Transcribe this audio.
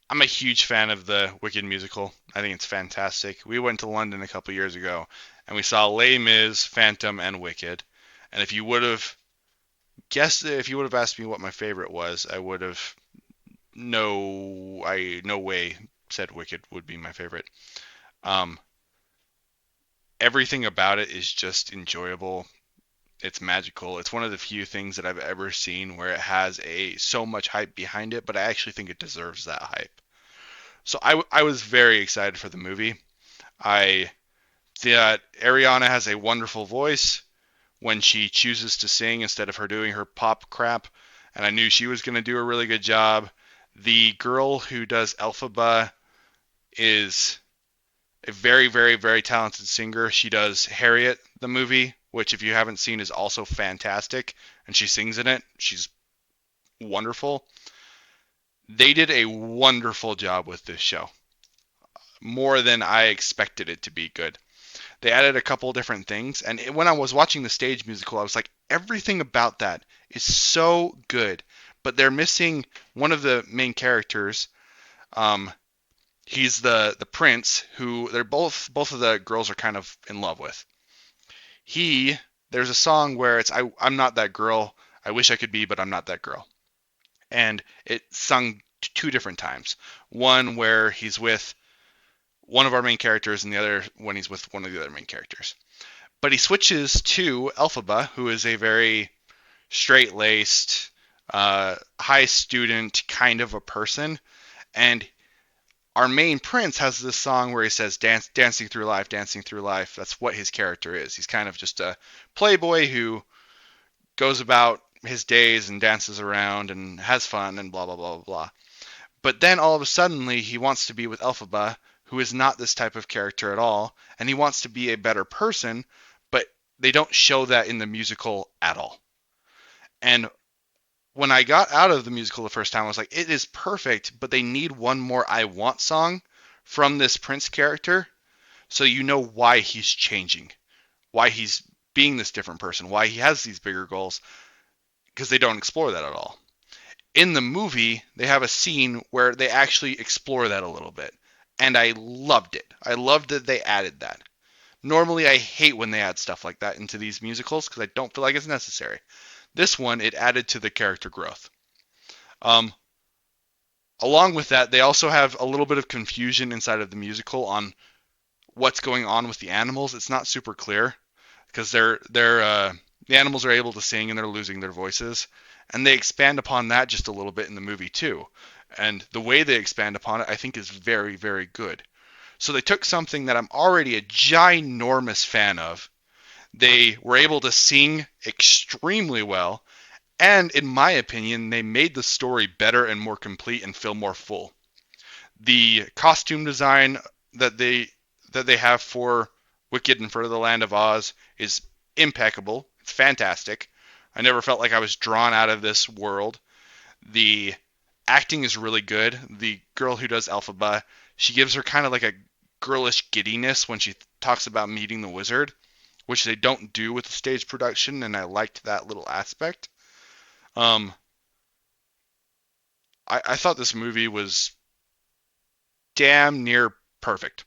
I'm a huge fan of the Wicked musical. I think it's fantastic. We went to London a couple years ago and we saw Les Mis, Phantom, and Wicked. And if you would have asked me what my favorite was, I would have no way said Wicked would be my favorite. Um, Everything about it is just enjoyable. It's magical. It's one of the few things that I've ever seen where it has a so much hype behind it, but I actually think it deserves that hype. So I was very excited for the movie. I that Ariana has a wonderful voice when she chooses to sing instead of her doing her pop crap, and I knew she was going to do a really good job. The girl who does Elphaba is a very, very, very talented singer. She does Harriet, the movie, which, if you haven't seen, is also fantastic, and she sings in it. She's wonderful. They did a wonderful job with this show, more than I expected it to be good. They added a couple different things, and when I was watching the stage musical, I was like, everything about that is so good, but they're missing one of the main characters. Um, he's the prince who they're both of the girls are kind of in love with. He There's a song where it's I'm not that girl. I wish I could be, but I'm not that girl. And it's sung two different times. One where he's with one of our main characters, and the other when he's with one of the other main characters. But he switches to Elphaba, who is a very straight laced, high student kind of a person. And our main prince has this song where he says, dancing through life, dancing through life. That's what his character is. He's kind of just a playboy who goes about his days and dances around and has fun and blah, blah, blah, blah, blah. But then all of a sudden, he wants to be with Elphaba, who is not this type of character at all, and he wants to be a better person, but they don't show that in the musical at all. And when I got out of the musical the first time, I was like, it is perfect, but they need one more I Want song from this Prince character so you know why he's changing, why he's being this different person, why he has these bigger goals, because they don't explore that at all. In the movie, they have a scene where they actually explore that a little bit. And I loved it. I loved that they added that. Normally, I hate when they add stuff like that into these musicals because I don't feel like it's necessary. This one, it added to the character growth. Um, Along with that, they also have a little bit of confusion inside of the musical on what's going on with the animals. It's not super clear because the animals are able to sing and they're losing their voices, and they expand upon that just a little bit in the movie too. And the way they expand upon it, I think, is very, very good. So they took something that I'm already a ginormous fan of. They were able to sing extremely well, and in my opinion, they made the story better and more complete and feel more full. The costume design that they have for Wicked and for the Land of Oz is impeccable. It's fantastic. I never felt like I was drawn out of this world. The acting is really good. The girl who does Elphaba, she gives her kind of like a girlish giddiness when she talks about meeting the wizard, which they don't do with the stage production, and I liked that little aspect. Um, I thought this movie was damn near perfect.